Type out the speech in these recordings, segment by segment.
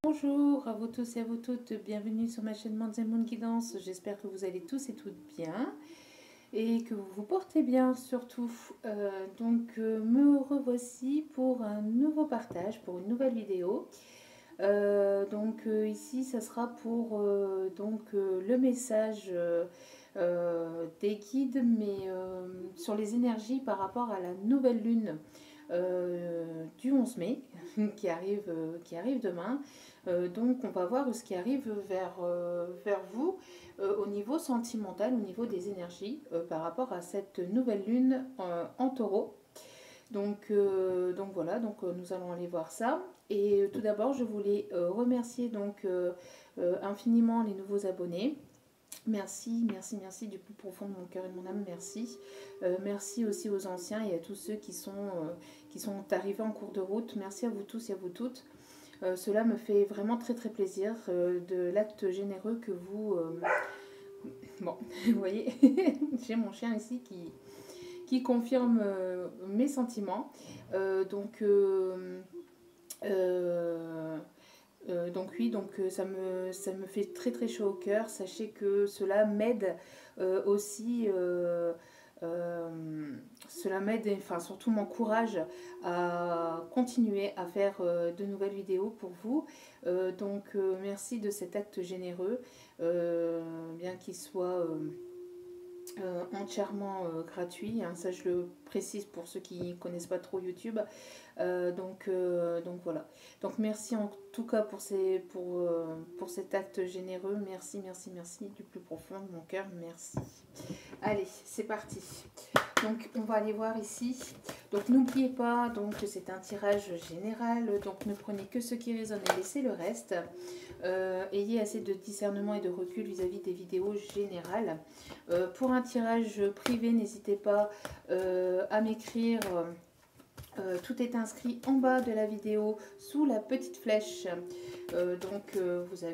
Bonjour à vous tous et à vous toutes, bienvenue sur ma chaîne Moon Guidance. J'espère que vous allez tous et toutes bien et que vous vous portez bien surtout. Me revoici pour un nouveau partage, pour une nouvelle vidéo. Ici, ça sera pour le message des guides, mais sur les énergies par rapport à la nouvelle lune du 11 mai qui arrive demain. Donc on va voir ce qui arrive vers vous au niveau sentimental, au niveau des énergies par rapport à cette nouvelle lune en taureau. Voilà, nous allons aller voir ça. Et tout d'abord, je voulais remercier infiniment les nouveaux abonnés. Merci, merci, merci du plus profond de mon cœur et de mon âme, merci. Merci aussi aux anciens et à tous ceux qui sont arrivés en cours de route. Merci à vous tous et à vous toutes. Cela me fait vraiment très très plaisir de l'acte généreux que vous... Bon, vous voyez, j'ai mon chien ici qui confirme mes sentiments. Euh, donc, euh, euh, ça me fait très très chaud au cœur. Sachez que cela m'aide aussi, cela m'aide, enfin surtout m'encourage à continuer à faire de nouvelles vidéos pour vous. Merci de cet acte généreux, bien qu'il soit entièrement gratuit, hein, ça je le précise pour ceux qui ne connaissent pas trop YouTube. Voilà. Donc merci en tout cas pour cet acte généreux. Merci, merci, merci du plus profond de mon cœur. Merci. Allez, c'est parti. Donc on va aller voir ici. Donc n'oubliez pas que c'est un tirage général. Donc ne prenez que ce qui résonne et laissez le reste. Ayez assez de discernement et de recul vis-à-vis des vidéos générales. Pour un tirage privé, n'hésitez pas à m'écrire. Tout est inscrit en bas de la vidéo sous la petite flèche. Vous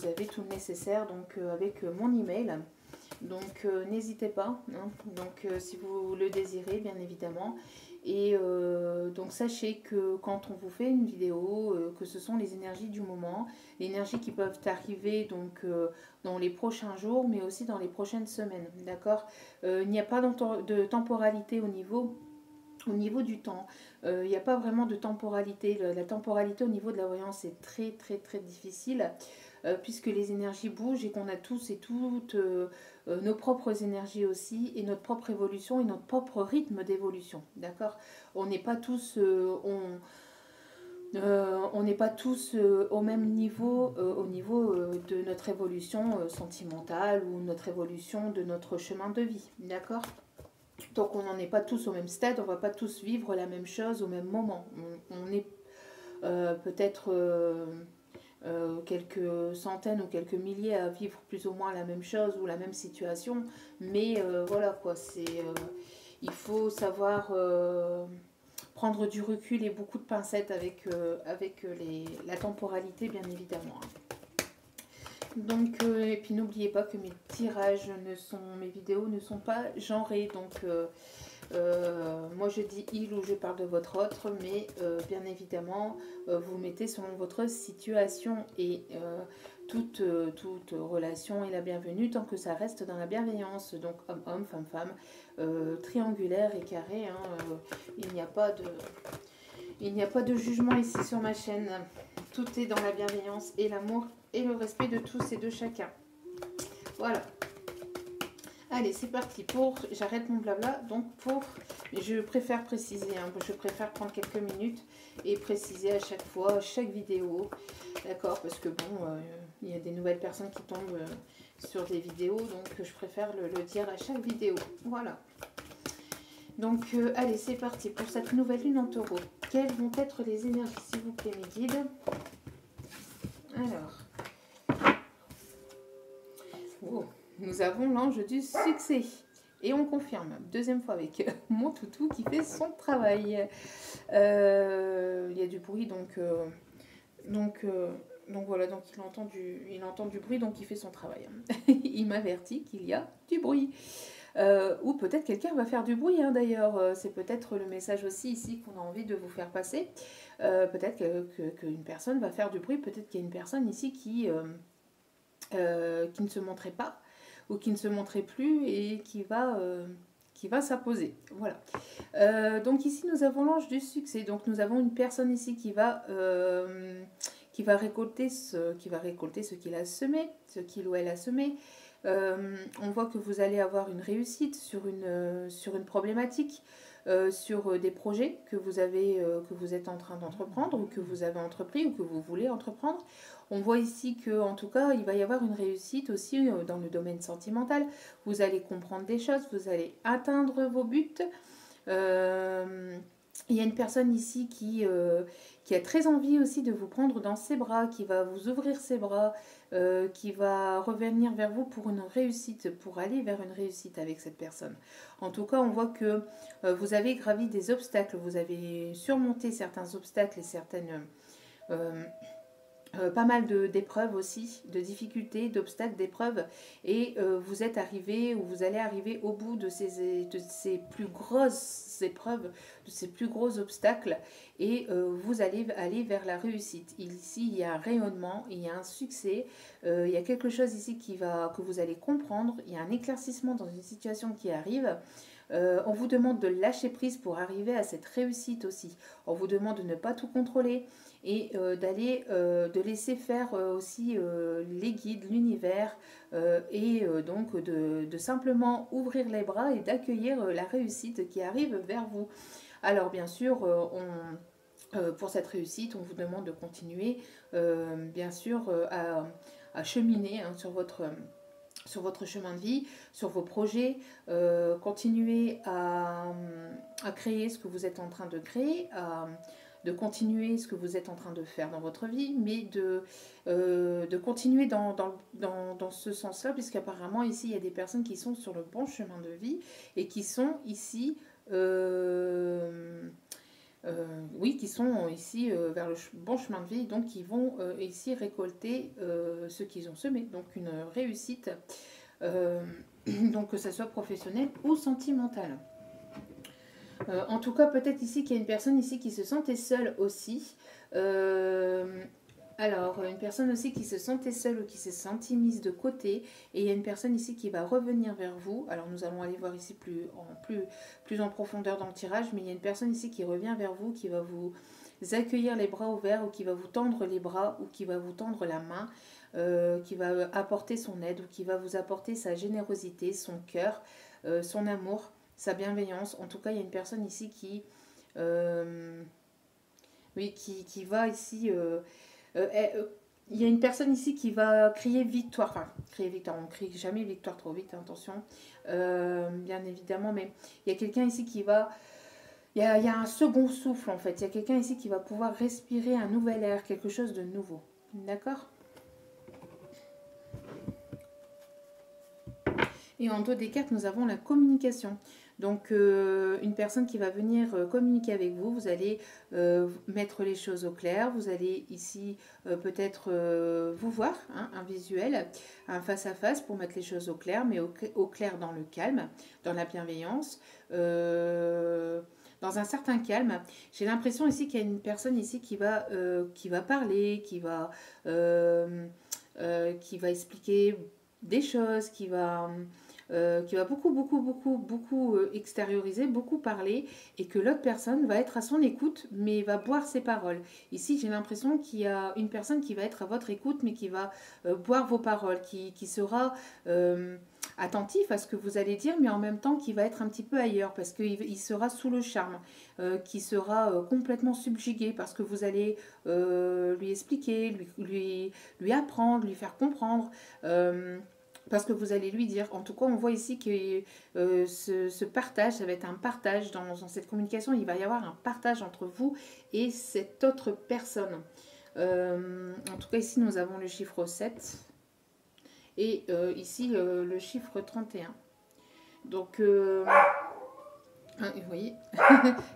avez tout le nécessaire avec mon email. N'hésitez pas, hein. Si vous le désirez, bien évidemment. Et sachez que quand on vous fait une vidéo, que ce sont les énergies du moment, les énergies qui peuvent arriver dans les prochains jours, mais aussi dans les prochaines semaines. D'accord. Il n'y a pas de temporalité au niveau du temps. Il n'y a pas vraiment de temporalité. La temporalité au niveau de la voyance est très très très difficile puisque les énergies bougent et qu'on a tous et toutes nos propres énergies aussi et notre propre évolution et notre propre rythme d'évolution. D'accord. On n'est pas tous on n'est pas tous au même niveau, au niveau de notre évolution sentimentale ou notre évolution de notre chemin de vie. D'accord. Donc on n'en est pas tous au même stade, on ne va pas tous vivre la même chose au même moment. On est peut-être quelques centaines ou quelques milliers à vivre plus ou moins la même chose ou la même situation, mais voilà quoi, il faut savoir prendre du recul et beaucoup de pincettes avec la temporalité bien évidemment. Et puis n'oubliez pas que mes vidéos ne sont pas genrées. Moi je dis il ou je parle de votre autre, mais bien évidemment vous mettez selon votre situation et toute relation est la bienvenue tant que ça reste dans la bienveillance. Donc homme-homme, femme-femme, triangulaire et carré. Hein, il n'y a pas de jugement ici sur ma chaîne. Tout est dans la bienveillance et l'amour et le respect de tous et de chacun. Voilà. Allez, c'est parti. J'arrête mon blabla. Je préfère préciser. Hein, je préfère prendre quelques minutes et préciser à chaque fois, chaque vidéo. D'accord. Parce que il y a des nouvelles personnes qui tombent sur des vidéos. Donc, je préfère le dire à chaque vidéo. Voilà. Allez, c'est parti. Pour cette nouvelle lune en taureau, quelles vont être les énergies, s'il vous plaît, mes guides? Alors. Oh, nous avons l'ange du succès. Et on confirme, deuxième fois avec mon toutou qui fait son travail. Il y a du bruit, voilà, il entend du bruit, donc il fait son travail. Il m'avertit qu'il y a du bruit. Ou peut-être quelqu'un va faire du bruit, hein, d'ailleurs. C'est peut-être le message aussi ici qu'on a envie de vous faire passer. Peut-être qu'une personne va faire du bruit, peut-être qu'il y a une personne ici qui ne se montrait pas, ou qui ne se montrait plus, et qui va s'imposer. Voilà. Donc ici, nous avons l'ange du succès. Donc nous avons une personne ici qui va récolter ce qu'il a semé, ce qu'il ou elle a semé. On voit que vous allez avoir une réussite sur une problématique, sur des projets que vous êtes en train d'entreprendre, ou que vous avez entrepris, ou que vous voulez entreprendre. On voit ici que, en tout cas, il va y avoir une réussite aussi dans le domaine sentimental. Vous allez comprendre des choses, vous allez atteindre vos buts. Il y a une personne ici qui a très envie aussi de vous prendre dans ses bras, qui va vous ouvrir ses bras, qui va revenir vers vous pour une réussite, pour aller vers une réussite avec cette personne. En tout cas, on voit que vous avez gravi des obstacles, vous avez surmonté certains obstacles et certaines... pas mal d'épreuves aussi, de difficultés, d'obstacles, d'épreuves, et vous êtes arrivé, ou vous allez arriver au bout de ces plus grosses épreuves, de ces plus gros obstacles, et vous allez aller vers la réussite. Ici, il y a un rayonnement, il y a un succès, il y a quelque chose ici que vous allez comprendre, il y a un éclaircissement dans une situation qui arrive. On vous demande de lâcher prise pour arriver à cette réussite aussi. On vous demande de ne pas tout contrôler, et de laisser faire aussi les guides, l'univers, et donc de simplement ouvrir les bras et d'accueillir la réussite qui arrive vers vous. Alors bien sûr, pour cette réussite, on vous demande de continuer, bien sûr, à cheminer, hein, sur votre chemin de vie, sur vos projets, continuer à créer ce que vous êtes en train de créer, de continuer ce que vous êtes en train de faire dans votre vie, mais de continuer dans ce sens-là, puisqu'apparemment ici il y a des personnes qui sont sur le bon chemin de vie, et qui sont ici... qui sont ici vers le bon chemin de vie, donc qui vont ici récolter ce qu'ils ont semé, donc une réussite, donc que ce soit professionnel ou sentimental. En tout cas, peut-être ici qu'il y a une personne ici qui se sentait seule aussi. Alors, une personne aussi qui se sentait seule, ou qui s'est sentie mise de côté, et il y a une personne ici qui va revenir vers vous. Alors, nous allons aller voir ici plus en profondeur dans le tirage, mais il y a une personne ici qui revient vers vous, qui va vous accueillir les bras ouverts, ou qui va vous tendre les bras, ou qui va vous tendre la main, qui va apporter son aide, ou qui va vous apporter sa générosité, son cœur, son amour, sa bienveillance. En tout cas, il y a une personne ici qui va ici... il y a une personne ici qui va crier victoire. Enfin, crier victoire, on ne crie jamais victoire trop vite, attention, bien évidemment, mais il y a quelqu'un ici qui va... Il y a un second souffle, en fait. Il y a quelqu'un ici qui va pouvoir respirer un nouvel air, quelque chose de nouveau. D'accord ? Et en dos des cartes, nous avons la communication. Donc, une personne qui va venir communiquer avec vous, vous allez mettre les choses au clair. Vous allez ici peut-être vous voir, hein, un visuel, un face-à-face pour mettre les choses au clair, mais au clair dans le calme, dans la bienveillance, dans un certain calme. J'ai l'impression ici qu'il y a une personne ici qui va parler, qui va expliquer des choses, qui va beaucoup extérioriser, beaucoup parler, et que l'autre personne va être à son écoute, mais va boire ses paroles. Ici, j'ai l'impression qu'il y a une personne qui va être à votre écoute, mais qui va boire vos paroles, qui sera attentif à ce que vous allez dire, mais en même temps qui va être un petit peu ailleurs, parce qu'il sera sous le charme, qui sera complètement subjugué, parce que vous allez lui expliquer, lui apprendre, lui faire comprendre, parce que vous allez lui dire. En tout cas, on voit ici que ce partage, ça va être un partage dans cette communication. Il va y avoir un partage entre vous et cette autre personne. En tout cas, ici, nous avons le chiffre 7 et ici, le chiffre 31. Donc, vous voyez.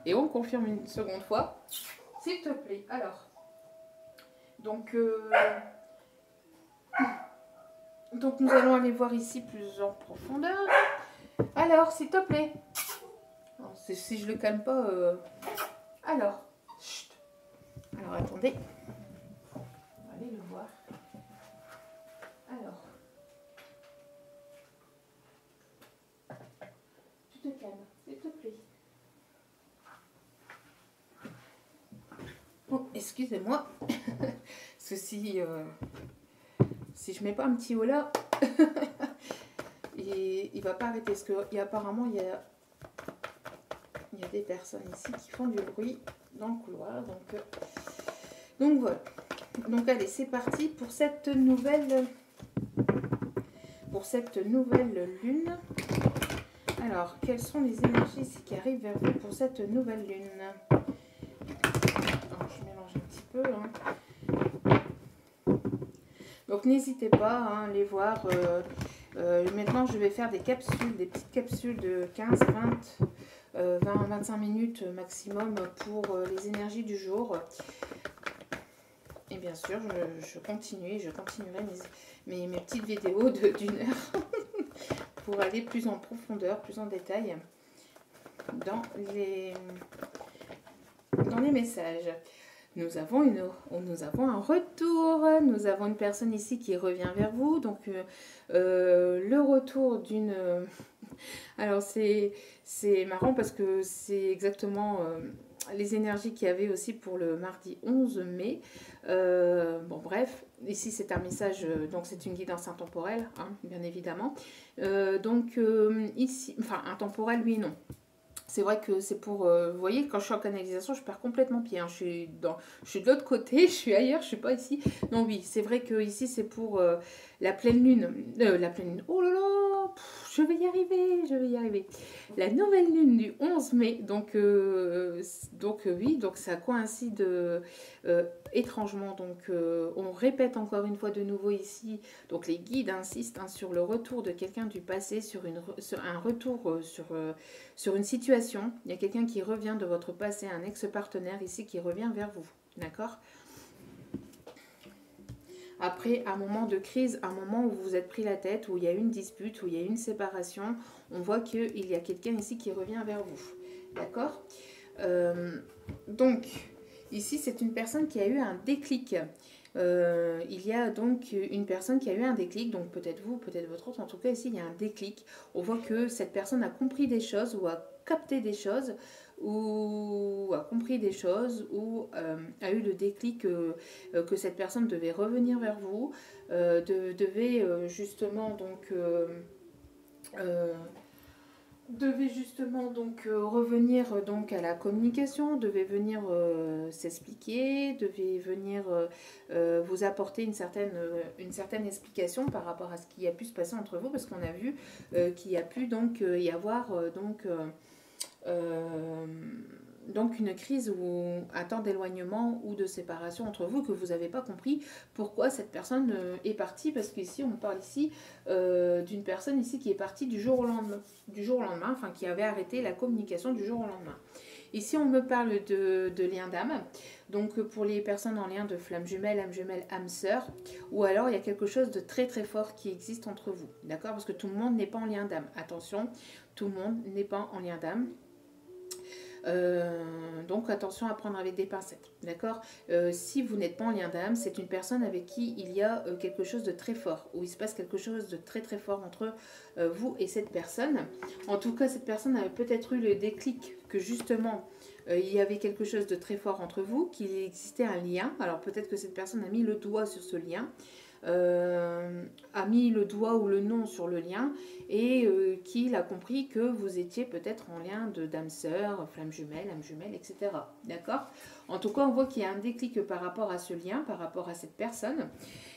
Et on confirme une seconde fois. S'il te plaît. Alors, donc... Donc nous allons aller voir ici plus en profondeur. Alors, s'il te plaît. Alors, si je le calme pas... Alors, chut. Alors, attendez. On va aller le voir. Alors. Tu te calmes, s'il te plaît. Bon, excusez-moi. Parce que si je mets pas un petit haut là, il va pas arrêter. Parce que apparemment, il y a des personnes ici qui font du bruit dans le couloir. Donc voilà. Donc allez, c'est parti pour cette nouvelle lune. Alors, quelles sont les énergies ici qui arrivent vers vous pour cette nouvelle lune? Alors, je mélange un petit peu. Donc n'hésitez pas à les voir. Maintenant, je vais faire des capsules, des petites capsules de 15, 25 minutes maximum pour les énergies du jour. Et bien sûr, je continuerai mes petites vidéos d'une heure pour aller plus en profondeur, plus en détail dans les messages. Nous avons un retour. Nous avons une personne ici qui revient vers vous. Donc, le retour d'une... Alors, c'est marrant parce que c'est exactement les énergies qu'il y avait aussi pour le mardi 11 mai. Bon, bref. Ici, c'est un message, donc c'est une guidance intemporelle, hein, bien évidemment. Ici, enfin, intemporelle, oui, non. C'est vrai que c'est pour... vous voyez, quand je suis en canalisation, je perds complètement pied. Hein. Je suis de l'autre côté, je suis ailleurs, je ne suis pas ici. Non, oui, c'est vrai que ici c'est pour la pleine lune. La pleine lune. Oh là là, je vais y arriver. La nouvelle lune du 11 mai. Donc oui, donc ça coïncide étrangement. Donc, on répète encore une fois de nouveau ici. Donc, les guides insistent sur le retour de quelqu'un du passé, sur un retour sur une situation. Il y a quelqu'un qui revient de votre passé, un ex-partenaire ici qui revient vers vous. D'accord ? Après un moment de crise, un moment où vous vous êtes pris la tête, où il y a une dispute, où il y a une séparation, on voit qu'il y a quelqu'un ici qui revient vers vous. D'accord ? Donc, ici, c'est une personne qui a eu un déclic. Il y a donc une personne qui a eu un déclic, donc peut-être vous, peut-être votre autre, en tout cas ici il y a un déclic. On voit que cette personne a compris des choses ou a capté des choses ou a compris des choses ou a eu le déclic que cette personne devait revenir vers vous, devait justement donc revenir donc à la communication, devait venir s'expliquer, devait venir vous apporter une certaine explication par rapport à ce qui a pu se passer entre vous, parce qu'on a vu qu'il a pu donc y avoir donc une crise ou un temps d'éloignement ou de séparation entre vous que vous n'avez pas compris pourquoi cette personne est partie, parce qu'ici on parle ici d'une personne ici qui est partie du jour au lendemain, enfin qui avait arrêté la communication du jour au lendemain. Ici on me parle de lien d'âme, donc pour les personnes en lien de flamme jumelle, âme sœur, ou alors il y a quelque chose de très très fort qui existe entre vous, d'accord, parce que tout le monde n'est pas en lien d'âme, attention, tout le monde n'est pas en lien d'âme. Donc attention à prendre avec des pincettes, d'accord. Si vous n'êtes pas en lien d'âme, c'est une personne avec qui il y a quelque chose de très fort, où il se passe quelque chose de très très fort entre vous et cette personne. En tout cas, cette personne avait peut-être eu le déclic que justement il y avait quelque chose de très fort entre vous, qu'il existait un lien. Alors peut-être que cette personne a mis le doigt sur ce lien, a mis le doigt ou le nom sur le lien, et qu'il a compris que vous étiez peut-être en lien de d'âme sœur, flamme jumelle, âme jumelle, etc. D'accord ? En tout cas, on voit qu'il y a un déclic par rapport à ce lien, par rapport à cette personne,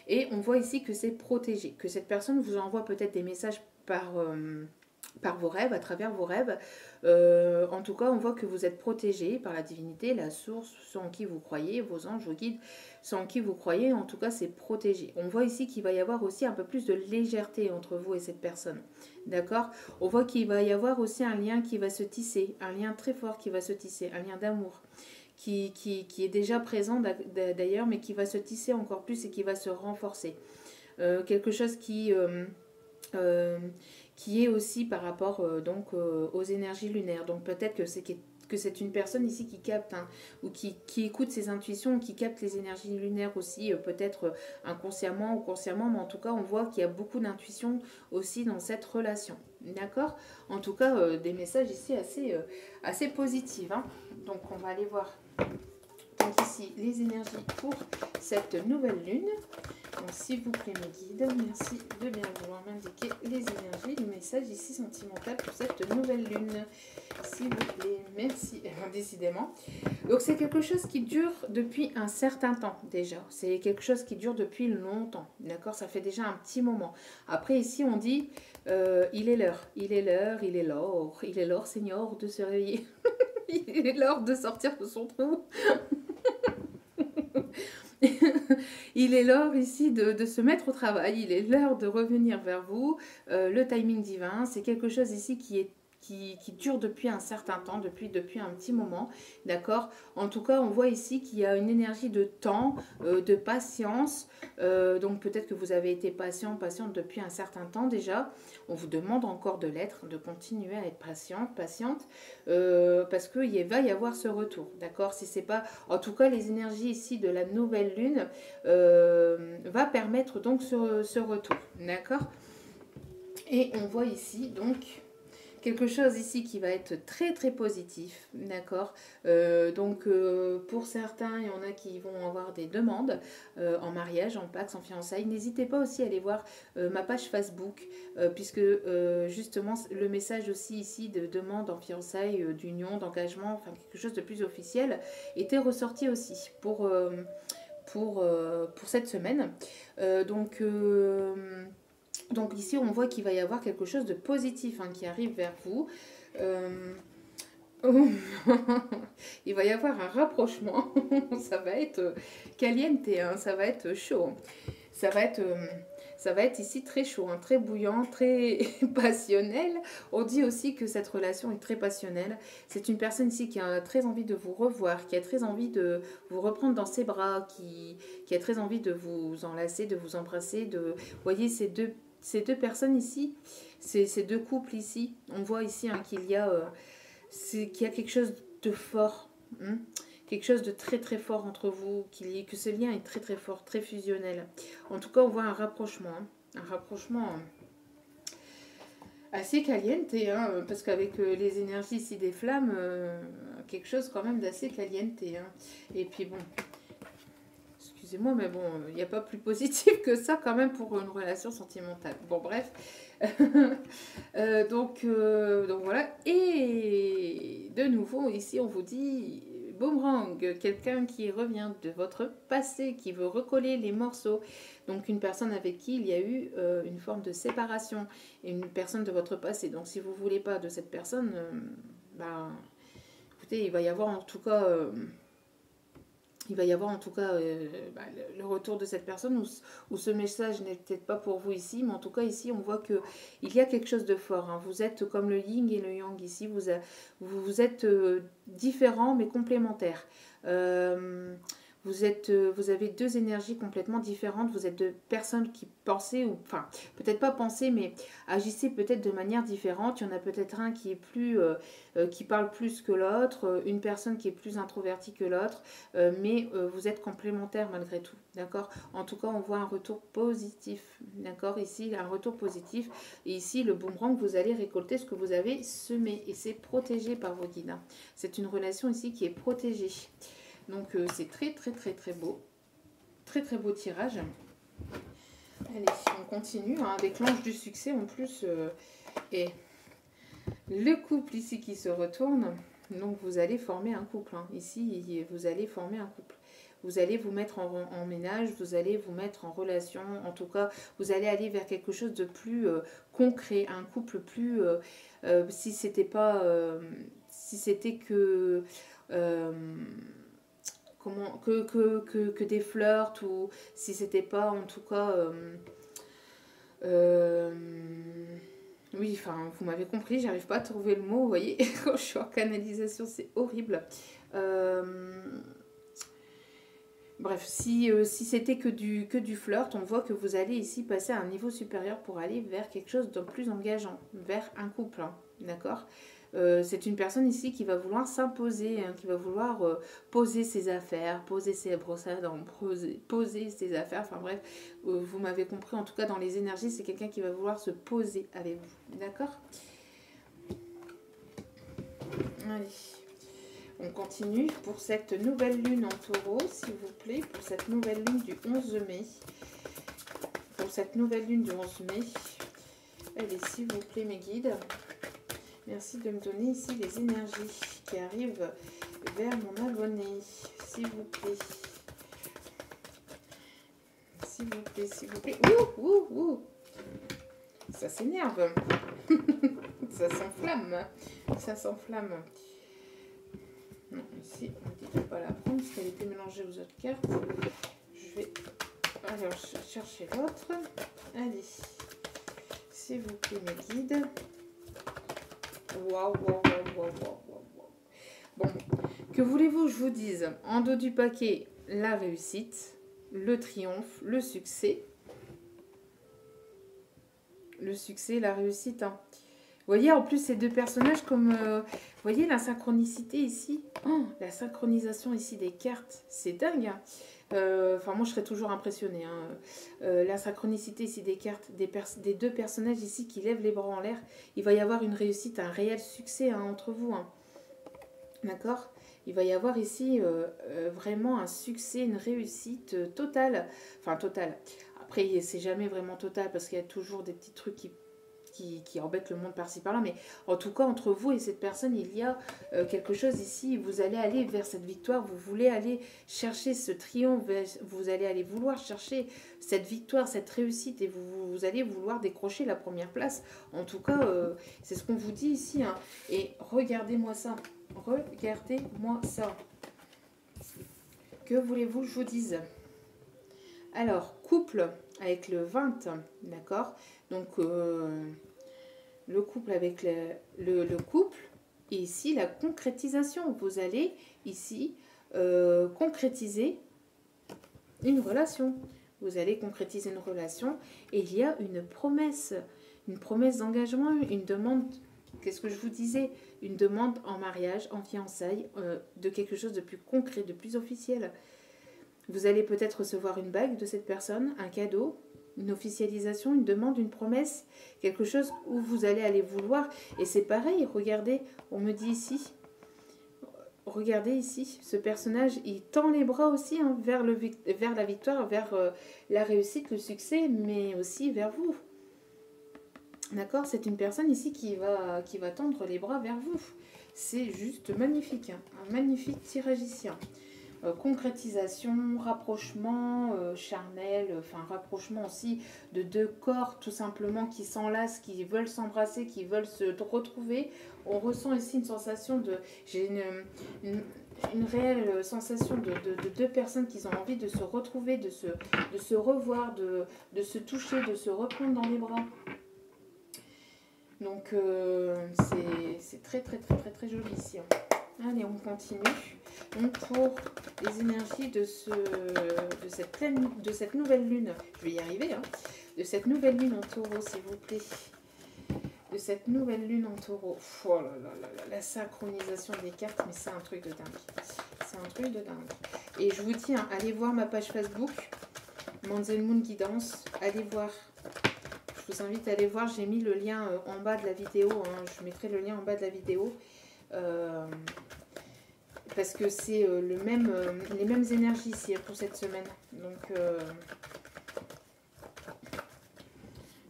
et on voit ici que c'est protégé, que cette personne vous envoie peut-être des messages par vos rêves, à travers vos rêves. En tout cas, on voit que vous êtes protégé par la divinité, la source, ceux en qui vous croyez, vos anges, vos guides, ceux en qui vous croyez. En tout cas, c'est protégé. On voit ici qu'il va y avoir aussi un peu plus de légèreté entre vous et cette personne. D'accord ? On voit qu'il va y avoir aussi un lien qui va se tisser, un lien très fort qui va se tisser, un lien d'amour qui est déjà présent d'ailleurs, mais qui va se tisser encore plus et qui va se renforcer. Quelque chose qui qui est aussi par rapport donc aux énergies lunaires. Donc peut-être que c'est une personne ici qui capte hein, ou qui écoute ses intuitions, qui capte les énergies lunaires aussi, peut-être inconsciemment ou consciemment, mais en tout cas on voit qu'il y a beaucoup d'intuition aussi dans cette relation. D'accord? En tout cas, des messages ici assez positifs. Hein. Donc on va aller voir donc ici les énergies pour cette nouvelle lune. Donc s'il vous plaît mes guides, merci de bien vouloir m'indiquer les énergies, le message ici sentimental pour cette nouvelle lune. S'il vous plaît, merci. Décidément. Donc c'est quelque chose qui dure depuis un certain temps déjà. C'est quelque chose qui dure depuis longtemps. D'accord? Ça fait déjà un petit moment. Après ici on dit il est l'heure, il est l'heure, il est l'heure, il est l'heure Seigneur de se réveiller. Il est l'heure de sortir de son trou. Il est l'heure ici de se mettre au travail, il est l'heure de revenir vers vous. Le timing divin, c'est quelque chose ici qui dure depuis un certain temps, depuis un petit moment, d'accord? En tout cas, on voit ici qu'il y a une énergie de temps, de patience, donc peut-être que vous avez été patiente depuis un certain temps déjà. On vous demande encore de l'être, de continuer à être patiente, parce qu'il va y avoir ce retour, d'accord? Si c'est pas, en tout cas, les énergies ici de la nouvelle lune va permettre donc ce retour, d'accord? Et on voit ici donc quelque chose ici qui va être très très positif, d'accord? Pour certains, il y en a qui vont avoir des demandes en mariage, en pax, en fiançailles. N'hésitez pas aussi à aller voir ma page Facebook, puisque justement le message aussi ici de demande en fiançailles, d'union, d'engagement, enfin quelque chose de plus officiel, était ressorti aussi pour cette semaine. Donc ici, on voit qu'il va y avoir quelque chose de positif hein, qui arrive vers vous. Il va y avoir un rapprochement. Ça va être caliente, hein, ça va être chaud. Ça va être ici très chaud, hein, très bouillant, très passionnel. On dit aussi que cette relation est très passionnelle. C'est une personne ici qui a très envie de vous revoir, qui a très envie de vous reprendre dans ses bras, qui a très envie de vous enlacer, de vous embrasser. Vous voyez, ces deux personnes ici, ces deux couples ici, on voit ici hein, qu'il y a quelque chose de fort, hein, quelque chose de très très fort entre vous, que ce lien est très très fort, très fusionnel. En tout cas, on voit un rapprochement, assez caliente, hein, parce qu'avec les énergies ici des flammes, quelque chose quand même d'assez caliente. Hein. Et puis bon, excusez-moi, mais bon, il n'y a pas plus positif que ça quand même pour une relation sentimentale. Bon, bref. Donc voilà. Et de nouveau, ici, on vous dit boomerang, quelqu'un qui revient de votre passé, qui veut recoller les morceaux. Donc une personne avec qui il y a eu une forme de séparation, et une personne de votre passé. Donc si vous ne voulez pas de cette personne, écoutez, il va y avoir en tout cas... le retour de cette personne ou ce message n'est peut-être pas pour vous ici, mais en tout cas ici on voit qu'il y a quelque chose de fort. Hein. Vous êtes comme le yin et le yang ici, vous êtes différents mais complémentaires. Vous avez deux énergies complètement différentes. Vous êtes deux personnes qui pensez, ou enfin, peut-être pas pensez, mais agissez peut-être de manière différente. Il y en a peut-être un qui est qui parle plus que l'autre, une personne qui est plus introvertie que l'autre, mais vous êtes complémentaires malgré tout, d'accord? En tout cas, on voit un retour positif, d'accord? Ici, un retour positif. Et ici, le boomerang, vous allez récolter ce que vous avez semé, et c'est protégé par vos guides. Hein. C'est une relation ici qui est protégée. Donc c'est très très très très beau. Très très beau tirage. Allez, on continue hein, avec l'ange du succès en plus. Et le couple ici qui se retourne. Donc vous allez former un couple. Hein. Ici, vous allez former un couple. Vous allez vous mettre en ménage, vous allez vous mettre en relation. En tout cas, vous allez aller vers quelque chose de plus concret. Un couple plus... si c'était pas... si c'était que... que des flirts, ou si c'était pas en tout cas oui, enfin vous m'avez compris, j'arrive pas à trouver le mot, vous voyez. Quand je suis en canalisation c'est horrible. Bref, si c'était que du flirt, on voit que vous allez ici passer à un niveau supérieur pour aller vers quelque chose de plus engageant, vers un couple, hein, d'accord. C'est une personne ici qui va vouloir s'imposer, hein, qui va vouloir poser ses affaires, poser ses brosses à dents, poser ses affaires, enfin bref, vous m'avez compris, en tout cas dans les énergies, c'est quelqu'un qui va vouloir se poser avec vous, d'accord. Allez. On continue pour cette nouvelle lune en taureau, s'il vous plaît, pour cette nouvelle lune du 11 mai. Pour cette nouvelle lune du 11 mai. Allez, s'il vous plaît, mes guides. Merci de me donner ici les énergies qui arrivent vers mon abonné. S'il vous plaît. S'il vous plaît, s'il vous plaît. Ouh, ouh, ouh. Ça s'énerve. Ça s'enflamme. Ça s'enflamme. Non, ici, on dit de ne pas la prendre parce qu'elle était mélangée aux autres cartes. Je vais alors chercher l'autre. Allez, s'il vous plaît, mes guides. Waouh, waouh, waouh, waouh, waouh, waouh. Bon, que voulez-vous, je vous dise, en dos du paquet, la réussite, le triomphe, le succès. Le succès, la réussite, hein. Vous voyez, en plus, ces deux personnages, comme... vous voyez la synchronicité ici, oh, la synchronisation ici des cartes, c'est dingue. Hein. Enfin, moi, je serais toujours impressionnée. Hein. La synchronicité ici des cartes, des deux personnages ici qui lèvent les bras en l'air. Il va y avoir une réussite, un réel succès, hein, entre vous. Hein. D'accord. Il va y avoir ici vraiment un succès, une réussite totale. Enfin, totale. Après, c'est jamais vraiment total parce qu'il y a toujours des petits trucs qui embête le monde par-ci par-là, mais en tout cas entre vous et cette personne il y a quelque chose ici, vous allez aller vers cette victoire, vous voulez aller chercher ce triomphe, vous allez aller vouloir chercher cette victoire, cette réussite, et vous allez vouloir décrocher la première place, en tout cas c'est ce qu'on vous dit ici, hein. Et regardez-moi ça, que voulez-vous que je vous dise? Alors, couple avec le 20, d'accord. Donc le couple avec le couple, et ici la concrétisation. Vous allez ici concrétiser une relation. Vous allez concrétiser une relation et il y a une promesse d'engagement, une demande, qu'est-ce que je vous disais, une demande en mariage, en fiançailles, de quelque chose de plus concret, de plus officiel. Vous allez peut-être recevoir une bague de cette personne, un cadeau, une officialisation, une demande, une promesse, quelque chose où vous allez aller vouloir. Et c'est pareil, regardez, on me dit ici, regardez ici, ce personnage, il tend les bras aussi hein, vers la victoire, vers la réussite, le succès, mais aussi vers vous. D'accord, c'est une personne ici qui va tendre les bras vers vous. C'est juste magnifique, hein, un magnifique tirage ici. Hein. Concrétisation, rapprochement charnel, enfin rapprochement aussi de deux corps tout simplement qui s'enlacent, qui veulent s'embrasser, qui veulent se retrouver. On ressent ici une sensation de... J'ai une réelle sensation de deux personnes qui ont envie de se retrouver, de se revoir, de se toucher, de se reprendre dans les bras. Donc c'est très très très très très joli ici. Hein. Allez, on continue. Donc pour les énergies de cette nouvelle lune, je vais y arriver, hein, de cette nouvelle lune en taureau, s'il vous plaît. De cette nouvelle lune en taureau. Oh là là là là, la synchronisation des cartes, mais c'est un truc de dingue. C'est un truc de dingue. Et je vous dis, hein, allez voir ma page Facebook, Manzel Moon Guidance. Allez voir. Je vous invite à aller voir, j'ai mis le lien en bas de la vidéo. Hein, je mettrai le lien en bas de la vidéo. Parce que c'est les mêmes énergies ici pour cette semaine. Donc,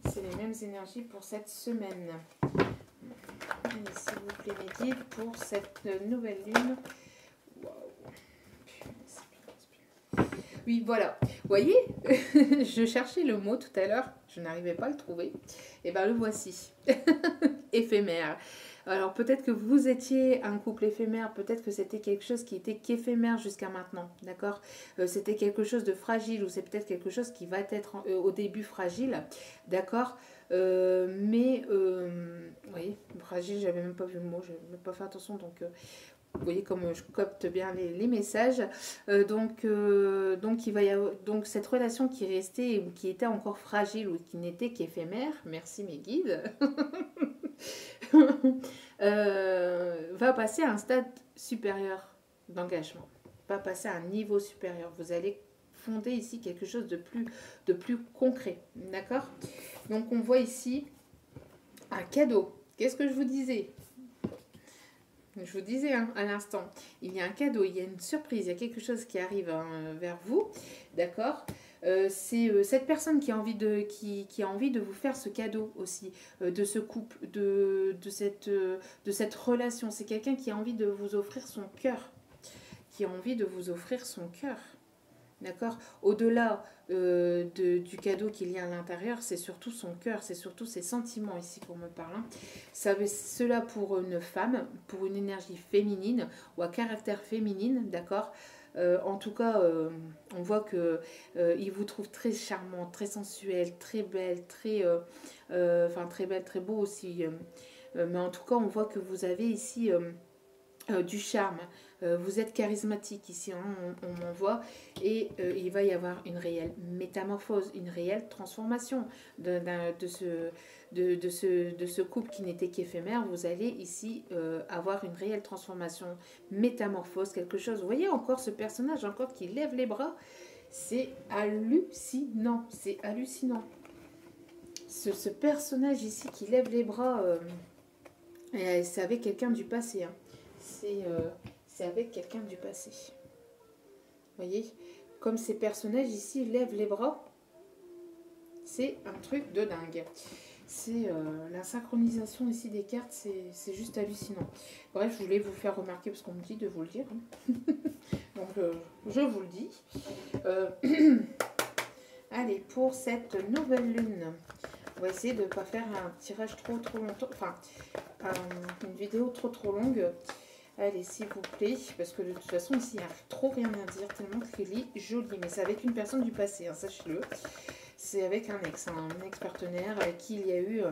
c'est les mêmes énergies pour cette semaine. Allez, s'il vous plaît, mes guides, pour cette nouvelle lune. Waouh. Oui, voilà. Vous voyez, je cherchais le mot tout à l'heure. Je n'arrivais pas à le trouver. Et bien, le voici. Éphémère. Alors peut-être que vous étiez un couple éphémère, peut-être que c'était quelque chose qui était qu'éphémère jusqu'à maintenant, d'accord. C'était quelque chose de fragile ou c'est peut-être quelque chose qui va être au début fragile, d'accord. Mais, oui, fragile, j'avais même pas vu le mot, je n'avais même pas fait attention, donc Vous voyez comme je copte bien les messages. Donc il va y avoir donc cette relation qui est restée ou qui était encore fragile ou qui n'était qu'éphémère, merci mes guides, va passer à un stade supérieur d'engagement, va passer à un niveau supérieur. Vous allez fonder ici quelque chose de plus concret, d'accord? Donc on voit ici un cadeau. Qu'est-ce que je vous disais? Je vous disais hein, à l'instant, il y a un cadeau, il y a une surprise, il y a quelque chose qui arrive vers vous, d'accord? C'est cette personne qui a envie qui a envie de vous faire ce cadeau aussi, de ce couple, de cette relation. C'est quelqu'un qui a envie de vous offrir son cœur, qui a envie de vous offrir son cœur. D'accord? Au-delà du cadeau qu'il y a à l'intérieur, c'est surtout son cœur, c'est surtout ses sentiments ici qu'on me parle. Hein. Cela pour une femme, pour une énergie féminine ou à caractère féminine, d'accord? En tout cas, on voit que il vous trouve très charmante, très sensuelle, très belle, très belle, très beau aussi. Mais en tout cas, on voit que vous avez ici du charme. Vous êtes charismatique ici, hein, on m'en voit, et il va y avoir une réelle métamorphose, une réelle transformation de ce couple qui n'était qu'éphémère. Vous allez ici avoir une réelle transformation, métamorphose, quelque chose. Vous voyez encore ce personnage encore qui lève les bras, c'est hallucinant, c'est hallucinant. Ce personnage ici qui lève les bras, c'est avec quelqu'un du passé, hein. C'est avec quelqu'un du passé. Vous voyez, comme ces personnages ici lèvent les bras, c'est un truc de dingue. C'est la synchronisation ici des cartes, c'est juste hallucinant. Bref, je voulais vous faire remarquer parce qu'on me dit de vous le dire. Donc, je vous le dis. Allez, pour cette nouvelle lune, on va essayer de ne pas faire un tirage trop longtemps, enfin, une vidéo trop longue. Allez, s'il vous plaît, parce que de toute façon, ici, il n'y a trop rien à dire, tellement qu'il est joli. Mais c'est avec une personne du passé, hein, sachez-le. C'est avec un ex-partenaire avec qui il y a eu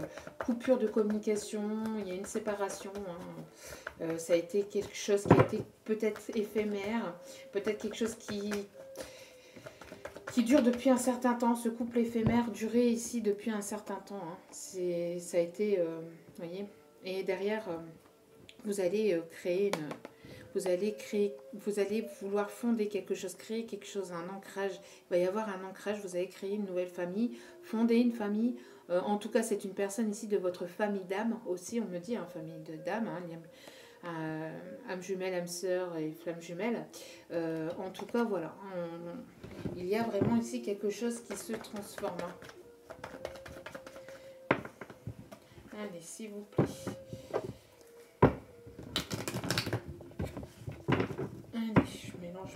coupure de communication, il y a une séparation. Hein. Ça a été quelque chose qui a été peut-être éphémère, peut-être quelque chose qui dure depuis un certain temps. Ce couple éphémère durait ici depuis un certain temps. Hein. Ça a été, vous voyez, et derrière... vous allez vous allez vouloir fonder quelque chose, créer quelque chose, un ancrage. Il va y avoir un ancrage, vous allez créer une nouvelle famille, fonder une famille. En tout cas, c'est une personne ici de votre famille d'âme aussi, on me dit, hein, famille d'âme, hein, âme jumelle, âme sœur et flamme jumelle. En tout cas, voilà, il y a vraiment ici quelque chose qui se transforme. Allez, s'il vous plaît.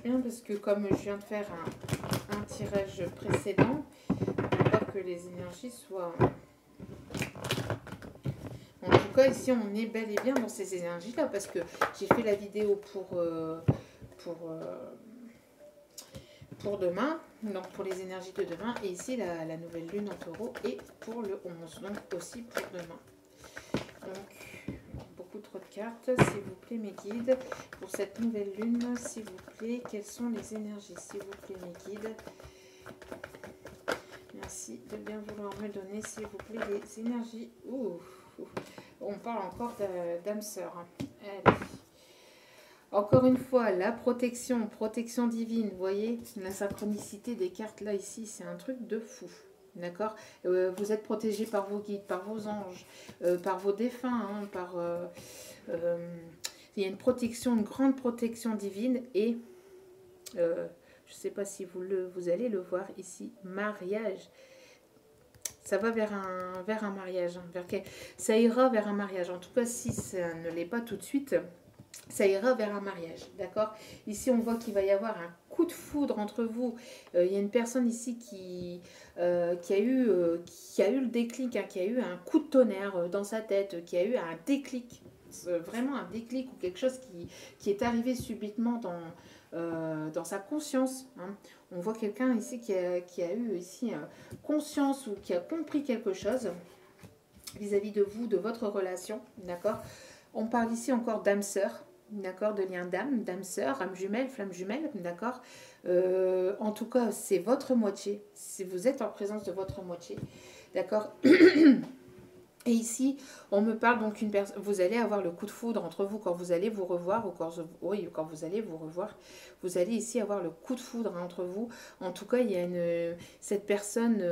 Bien parce que comme je viens de faire un tirage précédent, on voit que les énergies soient... En tout cas, ici, on est bel et bien dans ces énergies-là parce que j'ai fait la vidéo pour demain, donc pour les énergies de demain, et ici, la nouvelle lune en taureau est pour le 11, donc aussi pour demain. Donc... trop de cartes, s'il vous plaît mes guides, pour cette nouvelle lune, s'il vous plaît, quelles sont les énergies, s'il vous plaît mes guides, merci de bien vouloir me donner, s'il vous plaît, les énergies. On parle encore d'âme sœur, hein. Encore une fois, la protection divine, vous voyez, la synchronicité des cartes là, ici, c'est un truc de fou. D'accord, vous êtes protégé par vos guides, par vos anges, par vos défunts, hein, il y a une protection, une grande protection divine et je ne sais pas si vous allez le voir ici, mariage. Ça va vers un mariage, hein, ça ira vers un mariage. En tout cas, si ça ne l'est pas tout de suite, ça ira vers un mariage, d'accord? Ici, on voit qu'il va y avoir un coup de foudre entre vous. Il y a une personne ici qui a eu le déclic, hein, qui a eu un coup de tonnerre dans sa tête, qui a eu un déclic, vraiment un déclic ou quelque chose qui est arrivé subitement dans sa conscience. Hein. On voit quelqu'un ici qui a eu ici conscience ou qui a compris quelque chose vis-à-vis de vous, de votre relation, d'accord? On parle ici encore d'âme sœur. d'accord, de lien d'âme, d'âme sœur, âme jumelle, flamme jumelle, d'accord. En tout cas, c'est votre moitié, si vous êtes en présence de votre moitié, d'accord. Et ici, on me parle donc une personne. Vous allez avoir le coup de foudre entre vous quand vous allez vous revoir, ou quand vous allez vous revoir. Vous allez ici avoir le coup de foudre entre vous. En tout cas, il y a cette personne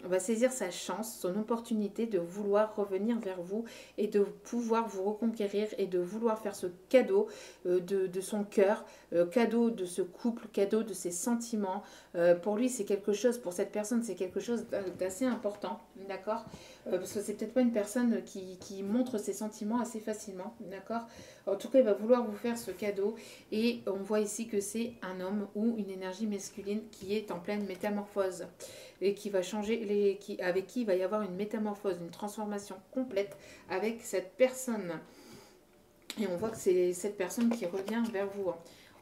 va saisir sa chance, son opportunité de vouloir revenir vers vous et de pouvoir vous reconquérir et de vouloir faire ce cadeau de son cœur, cadeau de ce couple, cadeau de ses sentiments. Pour lui, c'est quelque chose, pour cette personne, c'est quelque chose d'assez important, d'accord. Parce que c'est peut-être pas une personne qui montre ses sentiments assez facilement, d'accord. En tout cas, il va vouloir vous faire ce cadeau et on voit ici que c'est un homme ou une énergie masculine qui est en pleine métamorphose et qui va changer, avec qui il va y avoir une métamorphose, une transformation complète avec cette personne. Et on voit que c'est cette personne qui revient vers vous.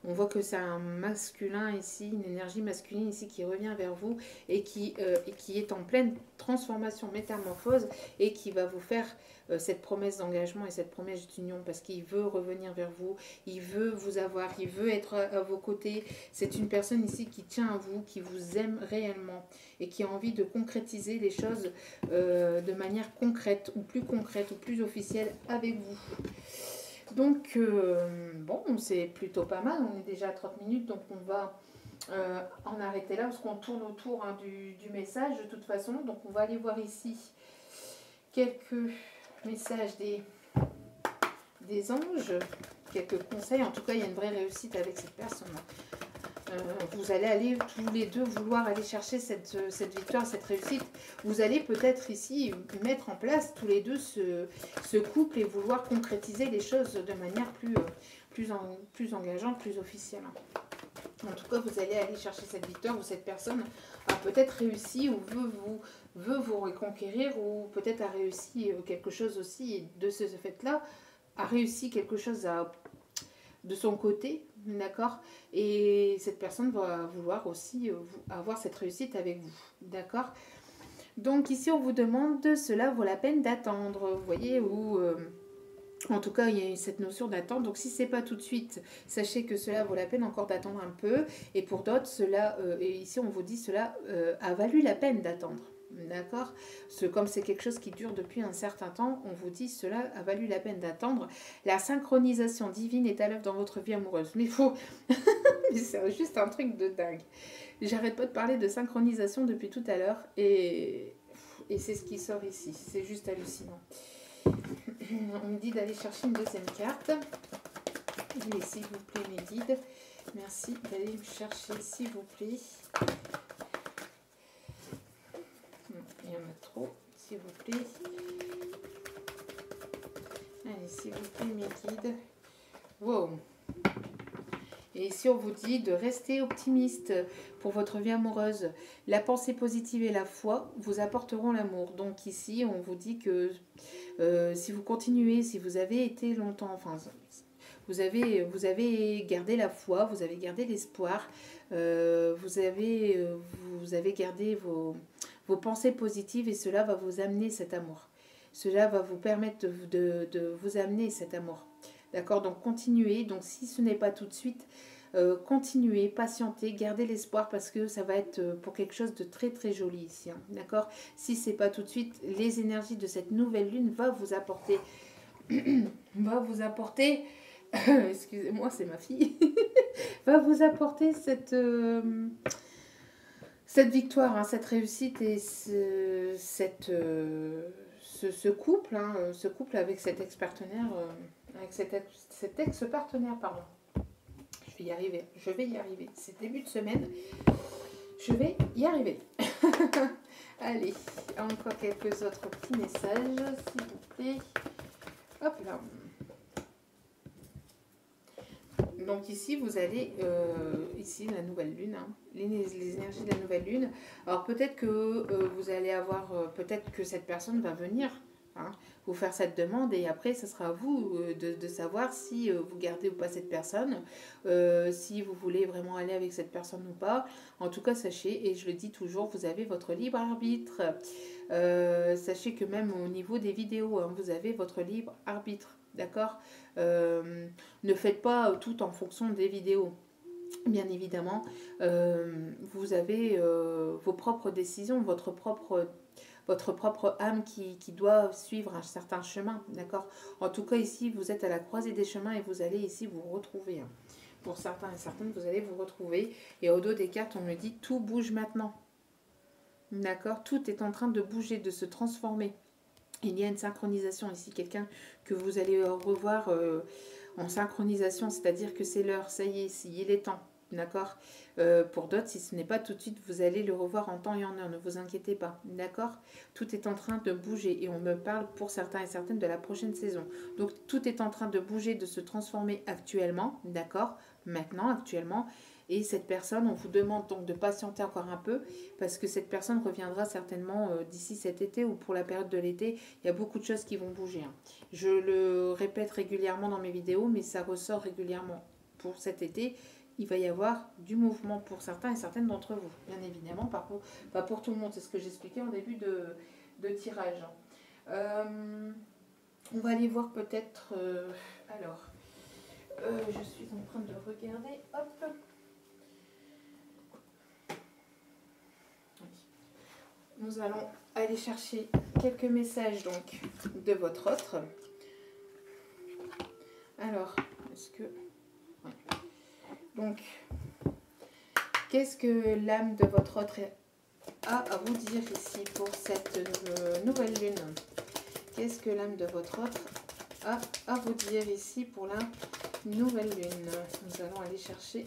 On voit que c'est un masculin ici, une énergie masculine ici qui revient vers vous et qui est en pleine transformation, métamorphose et qui va vous faire cette promesse d'engagement et cette promesse d'union parce qu'il veut revenir vers vous, il veut vous avoir, il veut être à vos côtés. C'est une personne ici qui tient à vous, qui vous aime réellement et qui a envie de concrétiser les choses de manière concrète ou plus officielle avec vous. Donc, bon, c'est plutôt pas mal. On est déjà à 30 minutes, donc on va en arrêter là parce qu'on tourne autour du message de toute façon. Donc, on va aller voir ici quelques messages des anges, quelques conseils. En tout cas, il y a une vraie réussite avec cette personne. Vous allez aller tous les deux vouloir aller chercher cette victoire, cette réussite. Vous allez peut-être ici mettre en place tous les deux ce couple et vouloir concrétiser les choses de manière plus engageante, plus officielle. En tout cas, vous allez aller chercher cette victoire ou cette personne a peut-être réussi ou veut vous reconquérir ou peut-être a réussi quelque chose aussi et de ce fait-là a réussi quelque chose de son côté, d'accord. Et cette personne va vouloir aussi avoir cette réussite avec vous, d'accord. Donc ici, on vous demande, cela vaut la peine d'attendre, vous voyez, ou... en tout cas, il y a cette notion d'attente. Donc, si ce n'est pas tout de suite, sachez que cela vaut la peine encore d'attendre un peu. Et pour d'autres, et ici, on vous dit cela a valu la peine d'attendre. D'accord. Comme c'est quelque chose qui dure depuis un certain temps, on vous dit cela a valu la peine d'attendre. La synchronisation divine est à l'œuvre dans votre vie amoureuse. Mais c'est juste un truc de dingue. J'arrête pas de parler de synchronisation depuis tout à l'heure. Et c'est ce qui sort ici. C'est juste hallucinant. On me dit d'aller chercher une deuxième carte. Allez, s'il vous plaît, mes guides. Merci d'aller me chercher, s'il vous plaît. Il y en a trop, s'il vous plaît. Allez, s'il vous plaît, mes guides. Wow. Et ici, on vous dit de rester optimiste pour votre vie amoureuse. La pensée positive et la foi vous apporteront l'amour. Donc ici, on vous dit que si vous continuez, si vous avez été longtemps, enfin, vous avez gardé la foi, vous avez gardé l'espoir, vous avez gardé vos pensées positives et cela va vous amener cet amour. Cela va vous permettre de vous amener cet amour. D'accord, donc continuez. Donc si ce n'est pas tout de suite, continuez, patientez, gardez l'espoir parce que ça va être pour quelque chose de très très joli ici. Hein, d'accord, si ce n'est pas tout de suite, les énergies de cette nouvelle lune va vous apporter, excusez-moi, c'est ma fille, va vous apporter cette victoire, hein, cette réussite et ce couple, hein, ce couple avec cet ex-partenaire, avec cet ex-partenaire, pardon. Je vais y arriver. C'est début de semaine. Je vais y arriver. Allez, encore quelques autres petits messages, s'il vous plaît. Hop là. Donc ici, vous allez, ici, la nouvelle lune, hein, les énergies de la nouvelle lune. Alors peut-être que vous allez avoir, peut-être que cette personne va venir, hein, vous faire cette demande et après, ce sera à vous de savoir si vous gardez ou pas cette personne, si vous voulez vraiment aller avec cette personne ou pas. En tout cas, sachez, et je le dis toujours, vous avez votre libre arbitre. Sachez que même au niveau des vidéos, hein, vous avez votre libre arbitre. d'accord? Ne faites pas tout en fonction des vidéos. Bien évidemment, vous avez vos propres décisions, votre propre âme qui doit suivre un certain chemin, d'accord? En tout cas, ici, vous êtes à la croisée des chemins et vous allez ici vous retrouver. Hein. Pour certains et certaines, vous allez vous retrouver. Et au dos des cartes, on me dit tout bouge maintenant. D'accord? Tout est en train de bouger, de se transformer. Il y a une synchronisation ici, quelqu'un que vous allez revoir en synchronisation, c'est-à-dire que c'est l'heure, ça y est, il est temps. D'accord? Pour d'autres, si ce n'est pas tout de suite, vous allez le revoir en temps et en heure, ne vous inquiétez pas. D'accord? Tout est en train de bouger et on me parle pour certains et certaines de la prochaine saison. Donc tout est en train de bouger, de se transformer actuellement. D'accord? Maintenant, actuellement. Et cette personne, on vous demande donc de patienter encore un peu parce que cette personne reviendra certainement d'ici cet été ou pour la période de l'été. Il y a beaucoup de choses qui vont bouger. Hein. Je le répète régulièrement dans mes vidéos, mais ça ressort régulièrement. Pour cet été, il va y avoir du mouvement pour certains et certaines d'entre vous. Bien évidemment, pas pour tout le monde. C'est ce que j'expliquais en début de tirage. On va aller voir peut-être... je suis en train de regarder. Hop. Nous allons aller chercher quelques messages donc de votre autre. Alors, est-ce que... Ouais. Donc, qu'est-ce que l'âme de votre autre a à vous dire ici pour cette nouvelle lune? Qu'est-ce que l'âme de votre autre a à vous dire ici pour la nouvelle lune? Nous allons aller chercher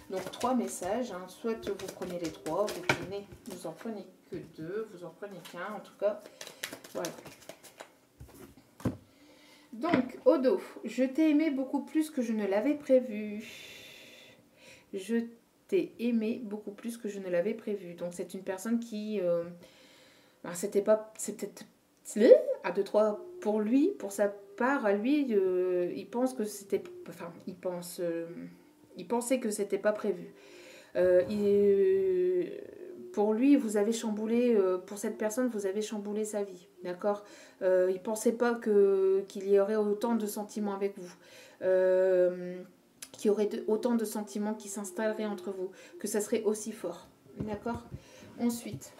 donc 3 messages. Hein. Soit vous prenez les 3, vous en prenez que 2, vous en prenez qu'un. En tout cas, voilà. Donc, au dos, je t'ai aimé beaucoup plus que je ne l'avais prévu. Je t'ai aimé beaucoup plus que je ne l'avais prévu. Donc, c'est une personne qui... c'était peut-être à 2-3 pour lui, pour sa part, à lui, il pense que c'était... Enfin, il pensait que c'était pas prévu. Pour lui, vous avez chamboulé, pour cette personne, vous avez chamboulé sa vie, d'accord? Il ne pensait pas qu'il y aurait autant de sentiments avec vous, qu'il y aurait autant de sentiments qui s'installeraient entre vous, que ça serait aussi fort, d'accord? Ensuite,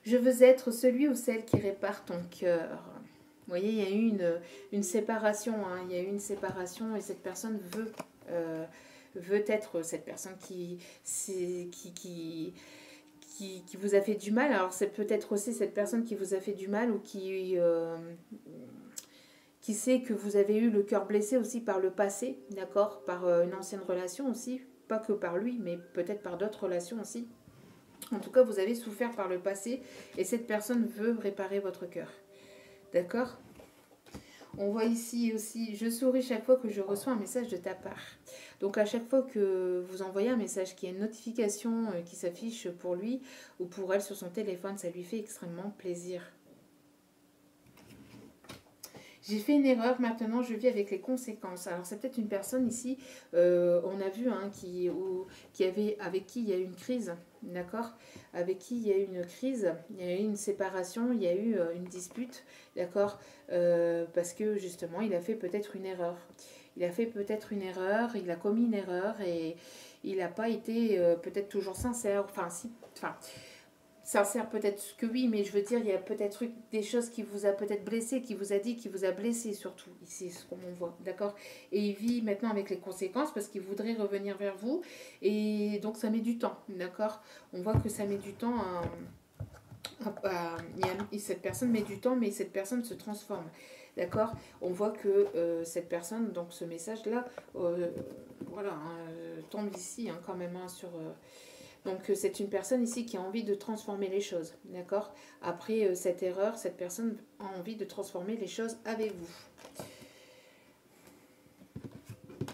je veux être celui ou celle qui répare ton cœur. Vous voyez, il y a eu une séparation, hein, il y a eu une séparation et cette personne veut être cette personne qui vous a fait du mal. Alors c'est peut-être aussi cette personne qui vous a fait du mal ou qui sait que vous avez eu le cœur blessé aussi par le passé, d'accord, par une ancienne relation aussi, pas que par lui, mais peut-être par d'autres relations aussi. En tout cas, vous avez souffert par le passé et cette personne veut réparer votre cœur. D'accord ? On voit ici aussi, je souris chaque fois que je reçois un message de ta part. Donc à chaque fois que vous envoyez un message qui a une notification qui s'affiche pour lui ou pour elle sur son téléphone, ça lui fait extrêmement plaisir. J'ai fait une erreur, maintenant je vis avec les conséquences. Alors c'est peut-être une personne ici, on a vu, hein, avec qui il y a eu une crise, d'accord? Avec qui il y a eu une crise, il y a eu une séparation, il y a eu une dispute, d'accord? Parce que justement, il a fait peut-être une erreur. Il a fait peut-être une erreur, il a commis une erreur et il n'a pas été peut-être toujours sincère. Sincère peut-être que oui, mais je veux dire, il y a peut-être eu des choses qui vous a peut-être blessé, qui vous a dit, qui vous a blessé surtout. Ici, c'est ce qu'on voit, d'accord? Et il vit maintenant avec les conséquences parce qu'il voudrait revenir vers vous. Et donc, ça met du temps, d'accord? On voit que ça met du temps cette personne met du temps, mais cette personne se transforme. D'accord? On voit que cette personne, donc ce message-là, tombe ici, hein, quand même, hein, sur... Donc c'est une personne ici qui a envie de transformer les choses, d'accord? Après cette erreur, cette personne a envie de transformer les choses avec vous.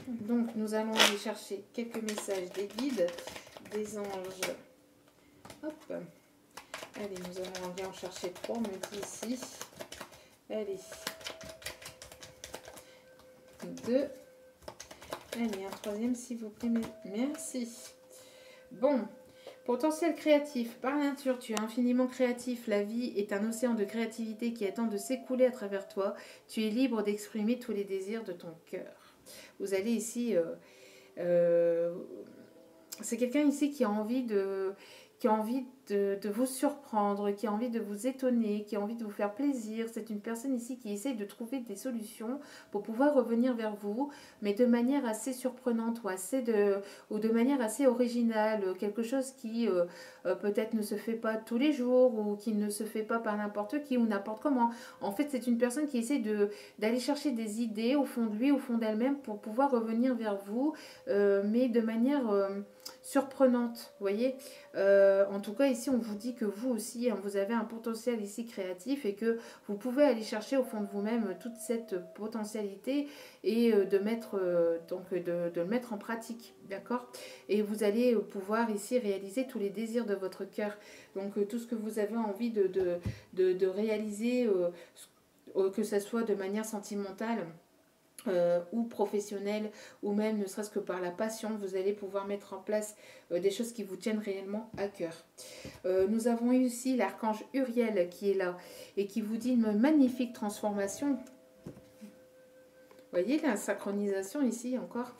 Donc nous allons aller chercher quelques messages des guides, des anges. Hop. Allez, nous allons aller en chercher 3, on me dit ici. Allez. 2. Allez, un troisième s'il vous plaît. Merci. Bon, Potentiel créatif. Par nature, tu es infiniment créatif. La vie est un océan de créativité qui attend de s'écouler à travers toi. Tu es libre d'exprimer tous les désirs de ton cœur. Vous allez ici... euh, c'est quelqu'un ici qui a envie de vous surprendre, qui a envie de vous étonner, qui a envie de vous faire plaisir. C'est une personne ici qui essaye de trouver des solutions pour pouvoir revenir vers vous, mais de manière assez surprenante ou de manière assez originale. Quelque chose qui peut-être ne se fait pas tous les jours ou qui ne se fait pas par n'importe qui ou n'importe comment. En fait, c'est une personne qui essaie d'aller chercher des idées au fond de lui, au fond d'elle-même pour pouvoir revenir vers vous, mais de manière surprenante, vous voyez. En tout cas, ici, on vous dit que vous aussi, hein, vous avez un potentiel ici créatif et que vous pouvez aller chercher au fond de vous-même toute cette potentialité et de le mettre en pratique, d'accord. Et vous allez pouvoir ici réaliser tous les désirs de votre cœur. Donc, tout ce que vous avez envie de réaliser, que ce soit de manière sentimentale, ou professionnelle, ou même ne serait-ce que par la passion, vous allez pouvoir mettre en place des choses qui vous tiennent réellement à cœur. Nous avons eu aussi l'archange Uriel qui est là et qui vous dit une magnifique transformation. Vous voyez la synchronisation ici encore.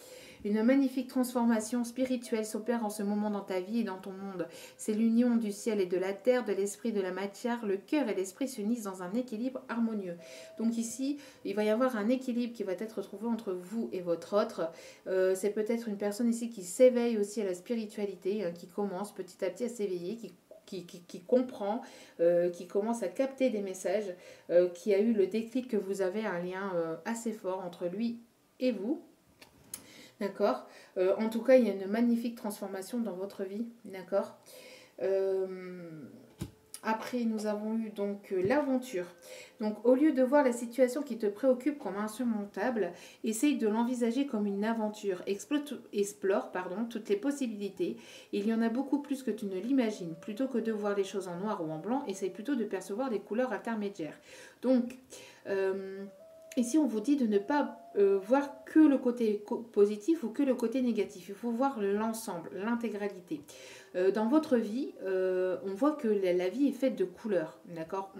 Une magnifique transformation spirituelle s'opère en ce moment dans ta vie et dans ton monde. C'est l'union du ciel et de la terre, de l'esprit et de la matière. Le cœur et l'esprit s'unissent dans un équilibre harmonieux. Donc ici, il va y avoir un équilibre qui va être trouvé entre vous et votre autre. C'est peut-être une personne ici qui s'éveille aussi à la spiritualité, hein, qui commence petit à petit à s'éveiller, qui comprend, qui commence à capter des messages, qui a eu le déclic que vous avez un lien assez fort entre lui et vous. D'accord. En tout cas, il y a une magnifique transformation dans votre vie. D'accord. Après, nous avons eu donc l'aventure. Donc, au lieu de voir la situation qui te préoccupe comme insurmontable, essaye de l'envisager comme une aventure. Explore toutes les possibilités. Il y en a beaucoup plus que tu ne l'imagines. Plutôt que de voir les choses en noir ou en blanc, essaye plutôt de percevoir des couleurs intermédiaires. Donc, ici, on vous dit de ne pas voir que le côté positif ou que le côté négatif. Il faut voir l'ensemble, l'intégralité. Dans votre vie, on voit que la vie est faite de couleurs, d'accord.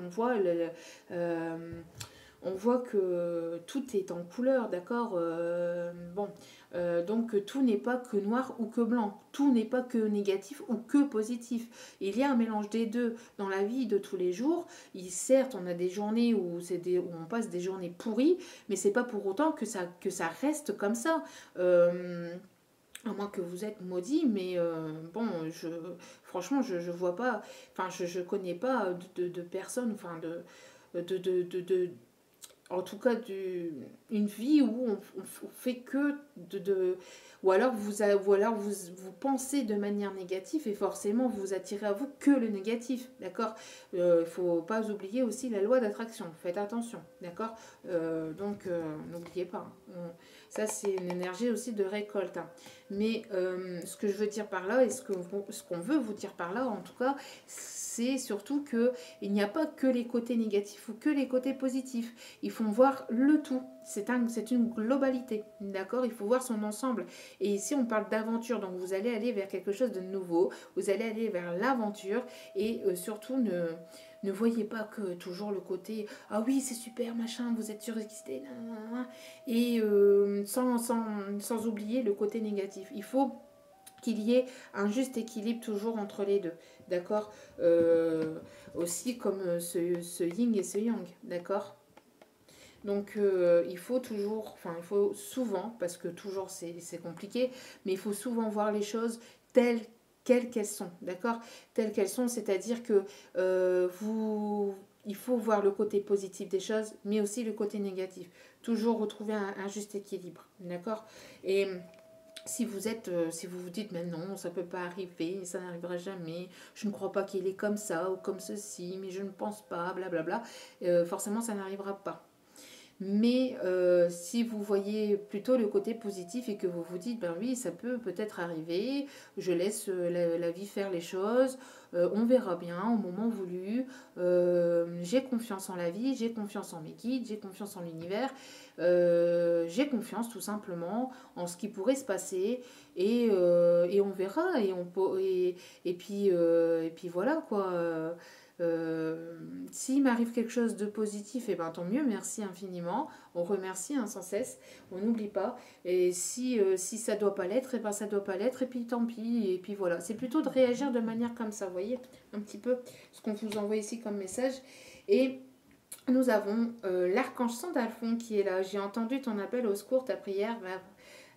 On voit que tout est en couleur, d'accord. Donc tout n'est pas que noir ou que blanc, tout n'est pas que négatif ou que positif. Il y a un mélange des deux dans la vie de tous les jours. Certes, on a des journées où on passe des journées pourries, mais c'est pas pour autant que ça reste comme ça. À moins que vous êtes maudit, mais franchement, je vois pas, enfin, je connais pas de personnes, enfin, en tout cas, une vie où on fait que ou alors vous pensez de manière négative et forcément vous attirez à vous que le négatif, d'accord. Il ne faut pas oublier aussi la loi d'attraction, faites attention, d'accord. Donc, n'oubliez pas, hein. Ça, c'est une énergie aussi de récolte, hein. Mais ce que je veux dire par là, et ce qu'on veut vous dire par là, en tout cas, c'est surtout qu'il n'y a pas que les côtés négatifs ou que les côtés positifs. Il faut voir le tout. C'est une globalité, d'accord. Il faut voir son ensemble. Et ici, on parle d'aventure. Donc, vous allez aller vers quelque chose de nouveau. Vous allez aller vers l'aventure. Et surtout, ne voyez pas que toujours le côté « Ah oui, c'est super, machin, vous êtes surexcité. » Et sans oublier le côté négatif. Il faut qu'il y ait un juste équilibre toujours entre les deux, d'accord. Aussi comme ce yin et ce yang, d'accord. Donc il faut souvent, parce que toujours c'est compliqué, mais il faut souvent voir les choses telles qu'elles sont, d'accord. Telles qu'elles sont, c'est-à-dire que il faut voir le côté positif des choses, mais aussi le côté négatif. Toujours retrouver un juste équilibre, d'accord. Et si vous vous dites mais non, ça peut pas arriver, ça n'arrivera jamais, je ne crois pas qu'il est comme ça ou comme ceci, mais je ne pense pas, blablabla, forcément ça n'arrivera pas. Mais si vous voyez plutôt le côté positif et que vous vous dites, ben oui, ça peut peut-être arriver, je laisse la vie faire les choses, on verra bien au moment voulu, j'ai confiance en la vie, j'ai confiance en mes guides, j'ai confiance en l'univers, j'ai confiance tout simplement en ce qui pourrait se passer et on verra et puis voilà quoi. S'il m'arrive quelque chose de positif, et ben tant mieux, merci infiniment. On remercie hein, sans cesse, on n'oublie pas. Et si ça doit pas l'être, et ben ça doit pas l'être, et puis tant pis. Et puis voilà, c'est plutôt de réagir de manière comme ça, vous voyez, un petit peu ce qu'on vous envoie ici comme message. Et nous avons l'archange Sandalphon qui est là. J'ai entendu ton appel au secours, ta prière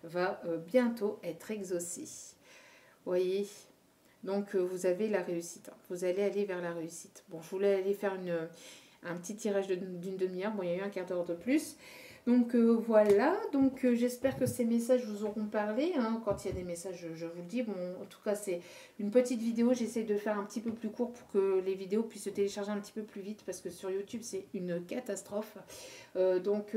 va bientôt être exaucée. Vous voyez, donc vous avez la réussite. Vous allez aller vers la réussite. Bon, je voulais aller faire un petit tirage d'une demi-heure. Bon, il y a eu un quart d'heure de plus. Donc voilà, donc j'espère que ces messages vous auront parlé. Hein. Quand il y a des messages, je vous le dis. Bon, en tout cas, c'est une petite vidéo. J'essaie de faire un petit peu plus court pour que les vidéos puissent se télécharger un petit peu plus vite parce que sur YouTube, c'est une catastrophe. Donc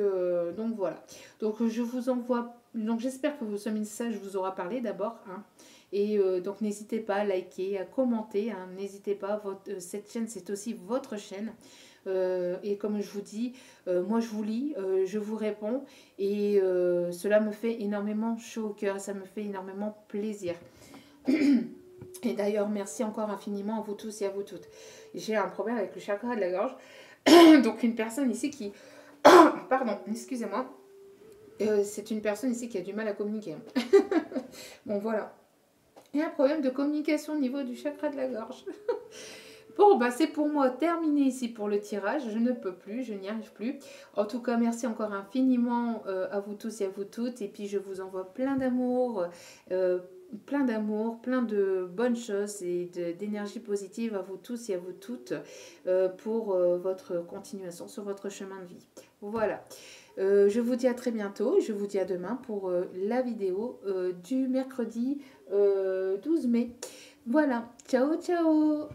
voilà. Donc je vous envoie. Donc j'espère que ce message vous aura parlé d'abord. Hein. Et donc n'hésitez pas à liker, à commenter. Hein. N'hésitez pas. Cette chaîne, c'est aussi votre chaîne. Et comme je vous dis, moi je vous lis, je vous réponds et cela me fait énormément chaud au cœur, ça me fait énormément plaisir. Et d'ailleurs, merci encore infiniment à vous tous et à vous toutes. J'ai un problème avec le chakra de la gorge, donc une personne ici qui... Pardon, excusez-moi. C'est une personne ici qui a du mal à communiquer. Bon, voilà. Il y a un problème de communication au niveau du chakra de la gorge. Bon, bah c'est pour moi terminé ici pour le tirage. Je ne peux plus, je n'y arrive plus. En tout cas, merci encore infiniment à vous tous et à vous toutes. Et puis, je vous envoie plein d'amour, plein de bonnes choses et d'énergie positive à vous tous et à vous toutes pour votre continuation sur votre chemin de vie. Voilà. Je vous dis à très bientôt. Je vous dis à demain pour la vidéo du mercredi 12 mai. Voilà. Ciao, ciao.